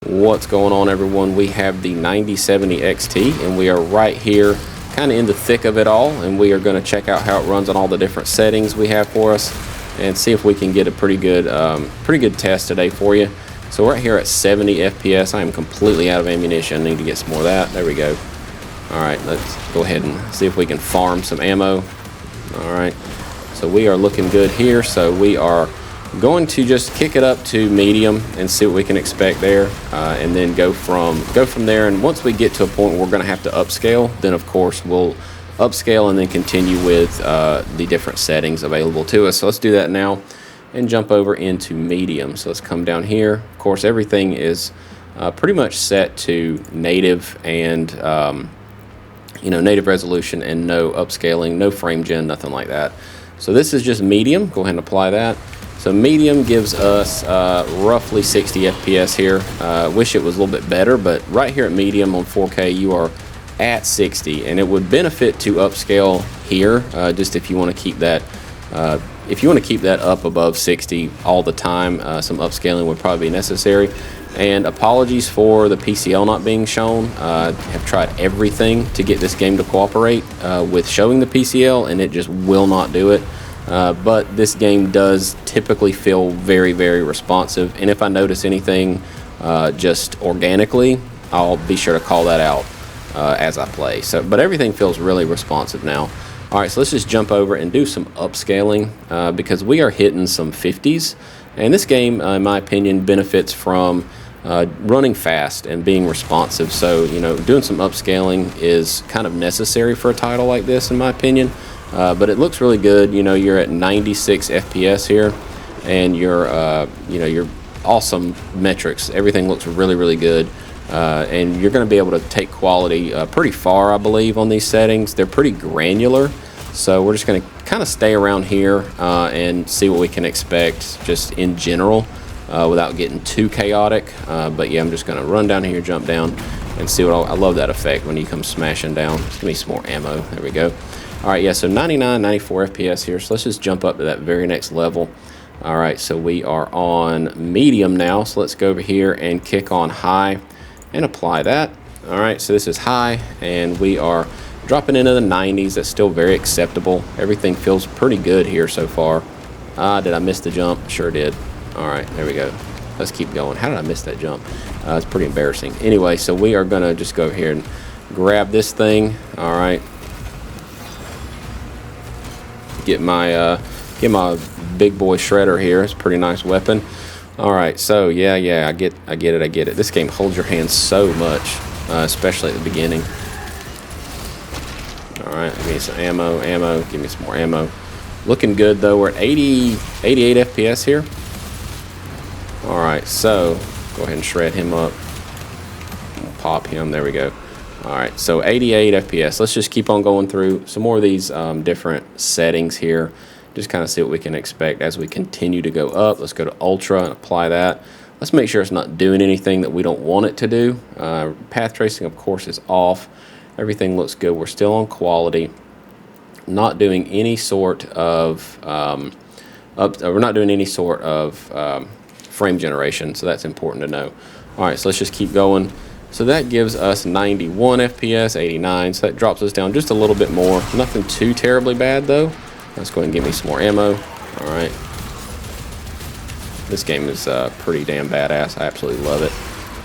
What's going on, everyone? We have the 9070 XT, and we are right here kind of in the thick of it all, and we are going to check out how it runs on all the different settings we have for us and see if we can get a pretty good test today for you. So we're right here at 70 FPS. I am completely out of ammunition. I need to get some more of that. There we go. All right, let's go ahead and see if we can farm some ammo. All right, so we are looking good here. So we are going to just kick it up to medium and see what we can expect there, and then go from there. And once we get to a point where we're going to have to upscale, then of course we'll upscale and then continue with the different settings available to us. So let's do that now and jump over into medium. So let's come down here. Of course, everything is pretty much set to native and native resolution, and no upscaling, no frame gen, nothing like that. So this is just medium. Go ahead and apply that. So medium gives us roughly 60 FPS here. Wish it was a little bit better, but right here at medium on 4K, you are at 60, and it would benefit to upscale here, just if you want to keep that up above 60 all the time. Some upscaling would probably be necessary. And apologies for the PCL not being shown. Have tried everything to get this game to cooperate with showing the PCL, and it just will not do it. But this game does typically feel very, very responsive, and if I notice anything just organically, I'll be sure to call that out as I play. But everything feels really responsive now. All right, so let's just jump over and do some upscaling because we are hitting some 50s, and this game, in my opinion, benefits from running fast and being responsive. So, doing some upscaling is kind of necessary for a title like this, in my opinion. But it looks really good. You're at 96 FPS here, and your awesome metrics. Everything looks really, really good. And you're going to be able to take quality pretty far, I believe, on these settings. They're pretty granular, so we're just going to kind of stay around here and see what we can expect just in general without getting too chaotic. But yeah, I'm just going to run down here, jump down, and see what I love that effect when you come smashing down. Just give me some more ammo. There we go. All right, yeah, so 99, 94 FPS here. So let's just jump up to that very next level. All right, so we are on medium now. So let's go over here and kick on high and apply that. All right, so this is high, and we are dropping into the 90s. That's still very acceptable. Everything feels pretty good here so far. Did I miss the jump? Sure did. All right, there we go. Let's keep going. How did I miss that jump? It's pretty embarrassing. Anyway, so we are gonna just go over here and grab this thing. All right. Get my big boy shredder here. It's a pretty nice weapon. All right, so yeah, I get it. This game holds your hand so much, especially at the beginning. All right, give me some ammo. Give me some more ammo. Looking good though. We're at 88 FPS here. All right, so go ahead and shred him up. We'll pop him. There we go. All right, so 88 FPS. Let's just keep on going through some more of these different settings here. Just kind of see what we can expect as we continue to go up. Let's go to Ultra and apply that. Let's make sure it's not doing anything that we don't want it to do. Path tracing, of course, is off. Everything looks good. We're still on quality. Not doing any sort of frame generation, so that's important to know. All right, so let's just keep going. So that gives us 91 FPS, 89, so that drops us down just a little bit more. Nothing too terribly bad, though. Let's go ahead and give me some more ammo. All right. This game is pretty damn badass. I absolutely love it.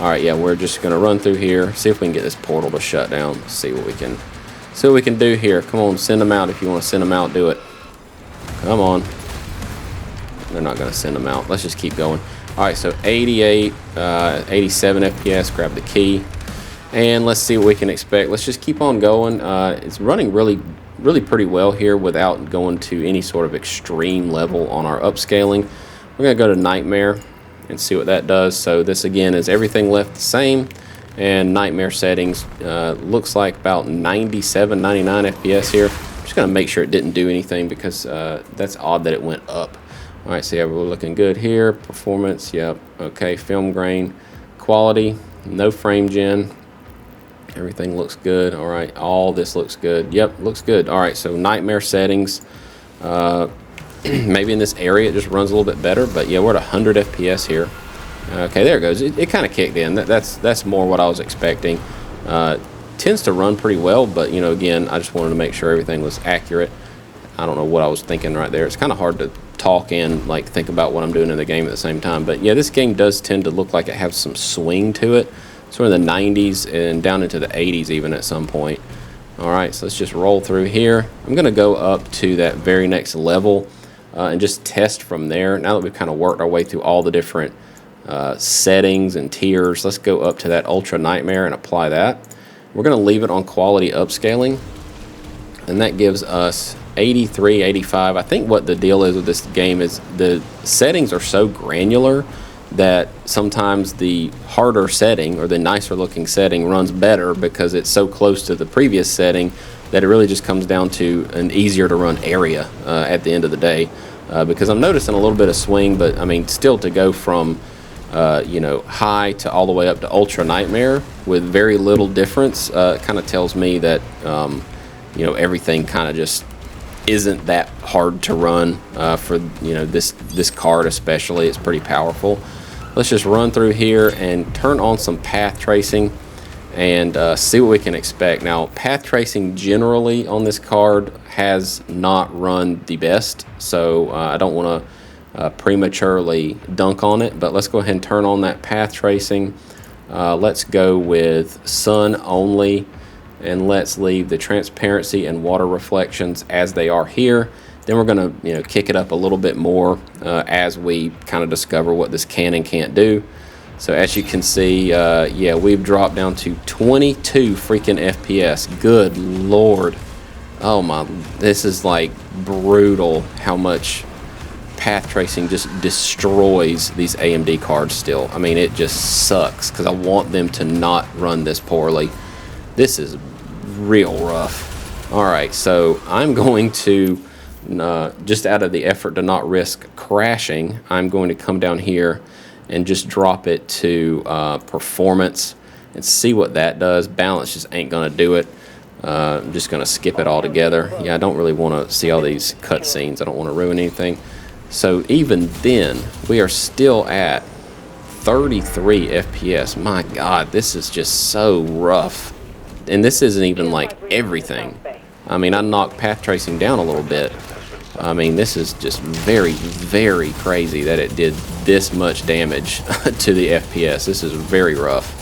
All right, yeah, we're just going to run through here, see if we can get this portal to shut down, see what we can do here. Come on, send them out. If you want to send them out, do it. Come on. They're not going to send them out. Let's just keep going. All right, so 88, 87 FPS, grab the key, and let's see what we can expect. Let's just keep on going. It's running really pretty well here without going to any sort of extreme level on our upscaling. We're gonna go to Nightmare and see what that does. So this again is everything left the same, and Nightmare settings looks like about 97, 99 FPS here. I'm just gonna make sure it didn't do anything because that's odd that it went up. All right, so yeah, we're looking good here. Performance, yep, okay. Film grain, quality, no frame gen. Everything looks good. All right, all this looks good. Yep, looks good. All right, so Nightmare settings. Maybe in this area it just runs a little bit better, but yeah, we're at 100 FPS here. Okay, there it goes. It kind of kicked in. That's more what I was expecting. Tends to run pretty well, but you know, again, I just wanted to make sure everything was accurate. I don't know what I was thinking right there. It's kind of hard to talk and like think about what I'm doing in the game at the same time. But yeah, this game does tend to look like it has some swing to it. Sort of the 90s and down into the 80s even at some point. All right, so let's just roll through here. I'm going to go up to that very next level and just test from there. Now that we've kind of worked our way through all the different settings and tiers, let's go up to that Ultra Nightmare and apply that. We're going to leave it on quality upscaling, and that gives us 83, 85. I think what the deal is with this game is the settings are so granular that sometimes the harder setting or the nicer looking setting runs better because it's so close to the previous setting that it really just comes down to an easier to run area at the end of the day. Because I'm noticing a little bit of swing, but I mean, still to go from you know, high to all the way up to Ultra Nightmare with very little difference kind of tells me that you know, everything kind of just isn't that hard to run for, you know, this card especially. It's pretty powerful. Let's just run through here and turn on some path tracing and see what we can expect. Now, path tracing generally on this card has not run the best, so I don't want to prematurely dunk on it, but let's go ahead and turn on that path tracing. Let's go with sun only, and let's leave the transparency and water reflections as they are here. Then we're going to, you know, kick it up a little bit more as we kind of discover what this can and can't do. So as you can see, yeah, we've dropped down to 22 freaking FPS. Good Lord. Oh my, this is like brutal how much path tracing just destroys these AMD cards still. I mean, it just sucks because I want them to not run this poorly. This is real rough. All right, so I'm going to just out of the effort to not risk crashing, I'm going to come down here and just drop it to performance and see what that does. Balance just ain't gonna do it. I'm just gonna skip it all together. Yeah, I don't really want to see all these cutscenes. I don't want to ruin anything. So even then, we are still at 33 FPS. My God, this is just so rough. And this isn't even like everything. I mean, I knocked path tracing down a little bit. I mean, this is just very, very crazy that it did this much damage to the FPS. This is very rough.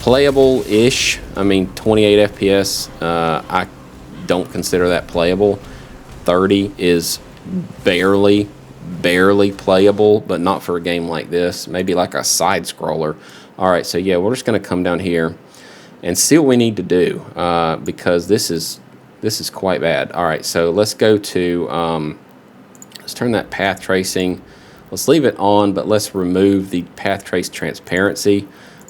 Playable-ish. I mean, 28 FPS, I don't consider that playable. 30 is barely playable, but not for a game like this. Maybe like a side scroller. All right, so yeah, we're just going to come down here and see what we need to do because this is quite bad. All right, so let's go to, let's turn that path tracing. Let's leave it on, but let's remove the path trace transparency.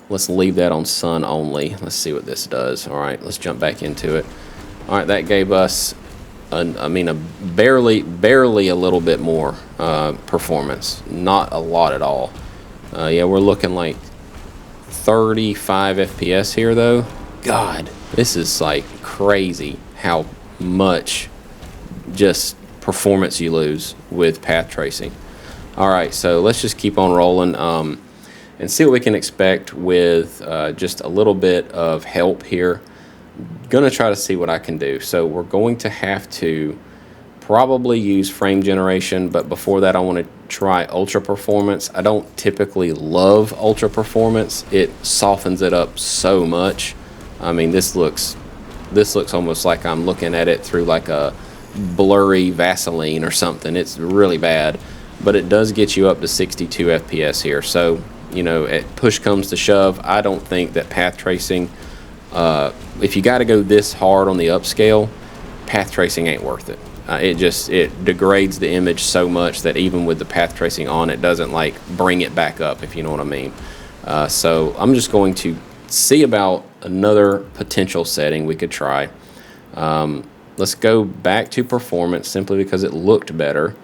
Let's leave that on sun only. Let's see what this does. All right, let's jump back into it. All right, that gave us, barely a little bit more performance. Not a lot at all. Yeah, we're looking like 35 FPS here though. God, this is like crazy how much just performance you lose with path tracing. All right, so let's just keep on rolling and see what we can expect with just a little bit of help here. Gonna try to see what I can do. So we're going to have to probably use frame generation, but before that I want to try ultra performance. I don't typically love ultra performance. It softens it up so much. I mean, this looks almost like I'm looking at it through like a blurry Vaseline or something. It's really bad, but it does get you up to 62 FPS here. So, you know, at push comes to shove, I don't think that path tracing, if you got to go this hard on the upscale, path tracing ain't worth it. It degrades the image so much that even with the path tracing on, it doesn't like bring it back up, if you know what I mean. So I'm just going to see about another potential setting we could try. Let's go back to performance simply because it looked better.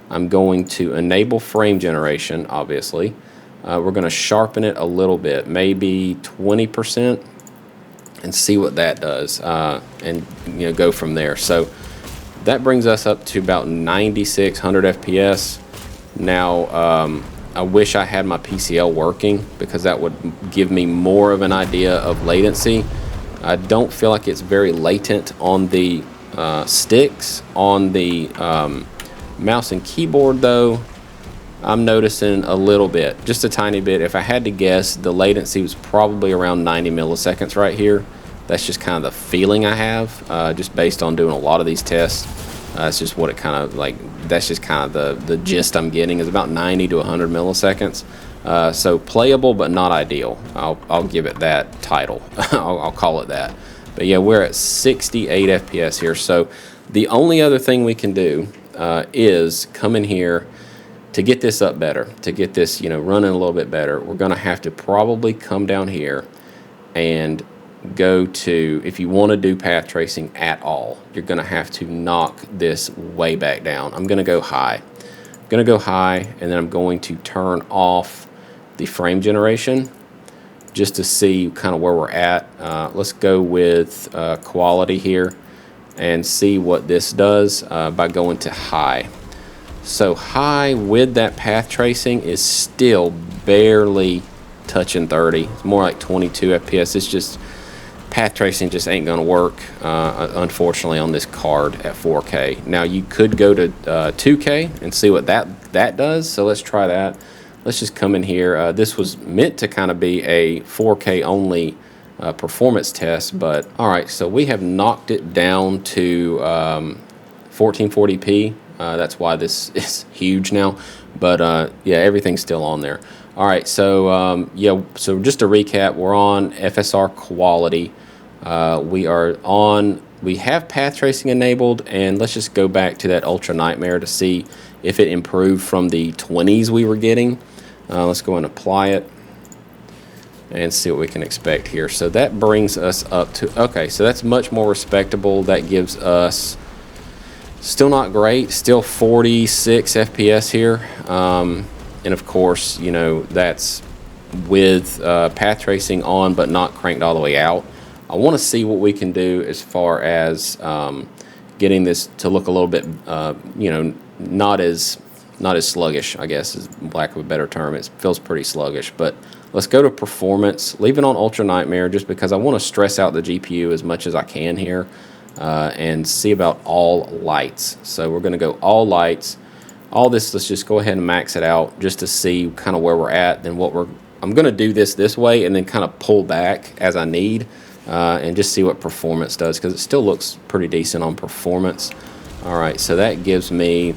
I'm going to enable frame generation, obviously. We're going to sharpen it a little bit, maybe 20%, and see what that does, and go from there. So that brings us up to about 9600 FPS. Now I wish I had my PCL working, because that would give me more of an idea of latency. I don't feel like it's very latent on the sticks. On the mouse and keyboard though, I'm noticing a little bit, just a tiny bit. If I had to guess, the latency was probably around 90 milliseconds right here. That's just kind of the feeling I have, just based on doing a lot of these tests. It's just what it kind of like, that's just kind of the gist I'm getting, is about 90 to 100 milliseconds. So playable, but not ideal. I'll give it that title. I'll call it that. But yeah, we're at 68 FPS here. So the only other thing we can do is come in here to get this up better, to get this, you know, running a little bit better. We're going to have to probably come down here and go to, if you want to do path tracing at all, you're going to have to knock this way back down. I'm going to go high. I'm going to go high, and then I'm going to turn off the frame generation just to see kind of where we're at. Let's go with quality here and see what this does by going to high. So high with that path tracing is still barely touching 30. It's more like 22 FPS. It's just, path tracing just ain't gonna work, unfortunately, on this card at 4K. Now you could go to 2K and see what that does. So let's try that. Let's just come in here. This was meant to kind of be a 4K only performance test, but all right. So we have knocked it down to 1440p. That's why this is huge now, but yeah, everything's still on there. All right, so yeah, so just to recap, we're on FSR Quality. We have path tracing enabled, and let's just go back to that Ultra Nightmare to see if it improved from the 20s we were getting. Let's go and apply it and see what we can expect here. So that brings us up to, okay, so that's much more respectable. That gives us, still not great, still 46 FPS here. And of course, you know, that's with path tracing on but not cranked all the way out. I want to see what we can do as far as getting this to look a little bit, you know, not as sluggish, I guess, is lack of a better term. It feels pretty sluggish, but let's go to performance. Leave it on Ultra Nightmare just because I want to stress out the GPU as much as I can here, and see about all lights. So we're going to go all lights. All this, let's just go ahead and max it out just to see kind of where we're at. Then I'm going to do this way and then kind of pull back as I need, and just see what performance does, because it still looks pretty decent on performance. All right, so that gives me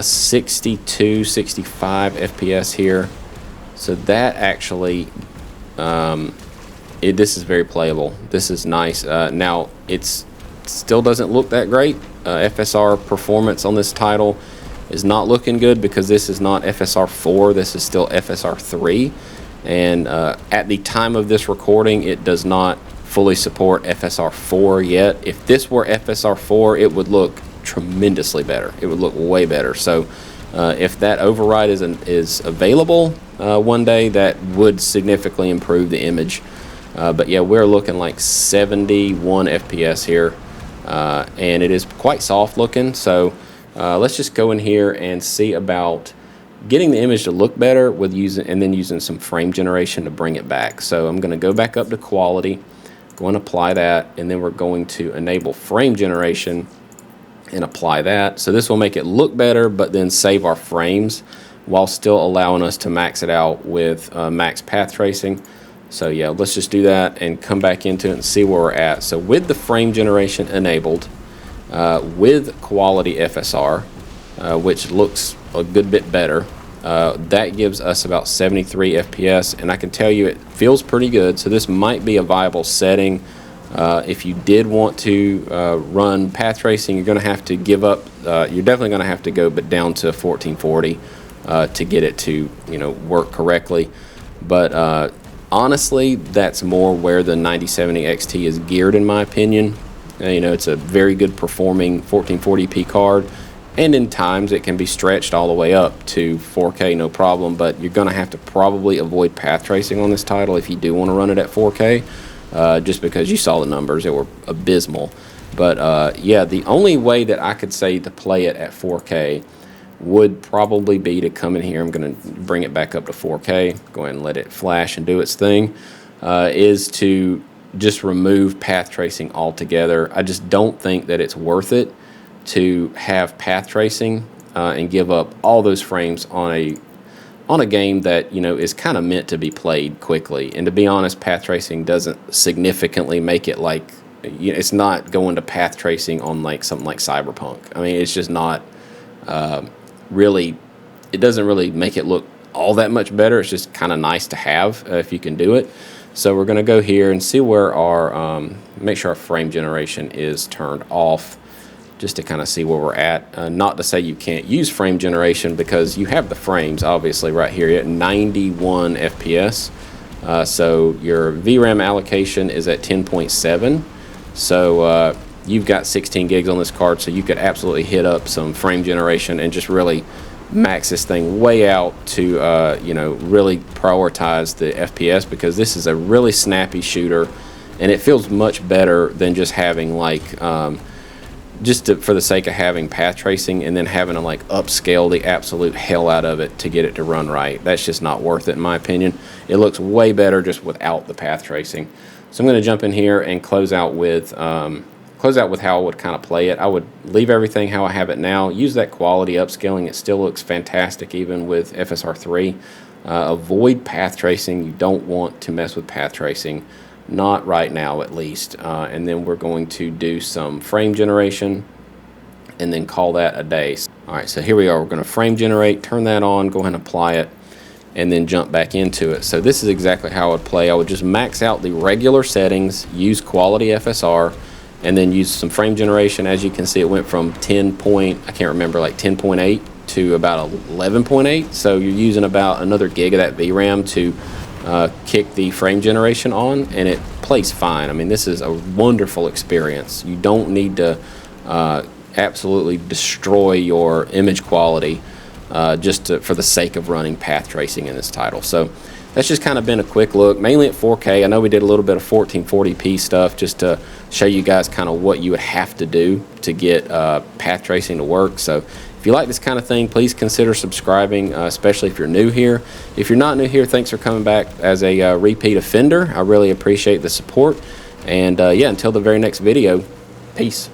62, 65 FPS here. So that actually, this is very playable. This is nice. Now, it still doesn't look that great. FSR performance on this title is not looking good because this is not FSR 4, this is still FSR 3, and at the time of this recording it does not fully support FSR 4 yet. If this were FSR 4, it would look tremendously better. It would look way better. So if that override is available one day, that would significantly improve the image. But yeah, we're looking like 71 FPS here, and it is quite soft looking. So let's just go in here and see about getting the image to look better with using some frame generation to bring it back. So I'm going to go back up to quality, go and apply that, and then we're going to enable frame generation and apply that. So this will make it look better, but then save our frames while still allowing us to max it out with max path tracing. So yeah, let's just do that and come back into it and see where we're at. So with the frame generation enabled, with quality FSR, which looks a good bit better, that gives us about 73 FPS, and I can tell you it feels pretty good. So this might be a viable setting. If you did want to run path tracing, you're going to have to give up. You're definitely going to have to go down to 1440 to get it to, you know, work correctly. But honestly, that's more where the 9070 XT is geared, in my opinion. You know, it's a very good performing 1440p card, and in times it can be stretched all the way up to 4K, no problem. But you're going to have to probably avoid path tracing on this title if you do want to run it at 4K. Just because you saw the numbers, they were abysmal. But yeah, the only way that I could say to play it at 4K would probably be to come in here. I'm going to bring it back up to 4K, go ahead and let it flash and do its thing, is to just remove path tracing altogether. I just don't think that it's worth it to have path tracing and give up all those frames on a game that, you know, is kind of meant to be played quickly. And to be honest, path tracing doesn't significantly make it like, you know, it's not going to path tracing on like something like Cyberpunk. I mean, it's just not really, it doesn't really make it look all that much better. It's just kind of nice to have if you can do it. So we're going to go here and see where our, make sure our frame generation is turned off, just to kind of see where we're at. Not to say you can't use frame generation, because you have the frames obviously right here at 91 FPS. So your VRAM allocation is at 10.7. So you've got 16 gigs on this card, so you could absolutely hit up some frame generation and just really max this thing way out to you know, really prioritize the FPS, because this is a really snappy shooter and it feels much better than just having like for the sake of having path tracing and then having to like upscale the absolute hell out of it to get it to run right. That's just not worth it in my opinion. It looks way better just without the path tracing. So I'm going to jump in here and close out with how I would kind of play it. I would leave everything how I have it now. Use that quality upscaling. It still looks fantastic even with FSR 3. Avoid path tracing. You don't want to mess with path tracing. Not right now at least. And then we're going to do some frame generation and then call that a day. Alright, so here we are. We're going to frame generate, turn that on, go ahead and apply it, and then jump back into it. So this is exactly how I would play. I would just max out the regular settings, use quality FSR, and then use some frame generation. As you can see, it went from 10.8 to about 11.8. So you're using about another gig of that VRAM to kick the frame generation on, and it plays fine. I mean, this is a wonderful experience. You don't need to absolutely destroy your image quality for the sake of running path tracing in this title. So that's just kind of been a quick look, mainly at 4K. I know we did a little bit of 1440p stuff just to show you guys kind of what you would have to do to get path tracing to work. So if you like this kind of thing, please consider subscribing, especially if you're new here. If you're not new here, thanks for coming back as a repeat offender. I really appreciate the support. And yeah, until the very next video, peace.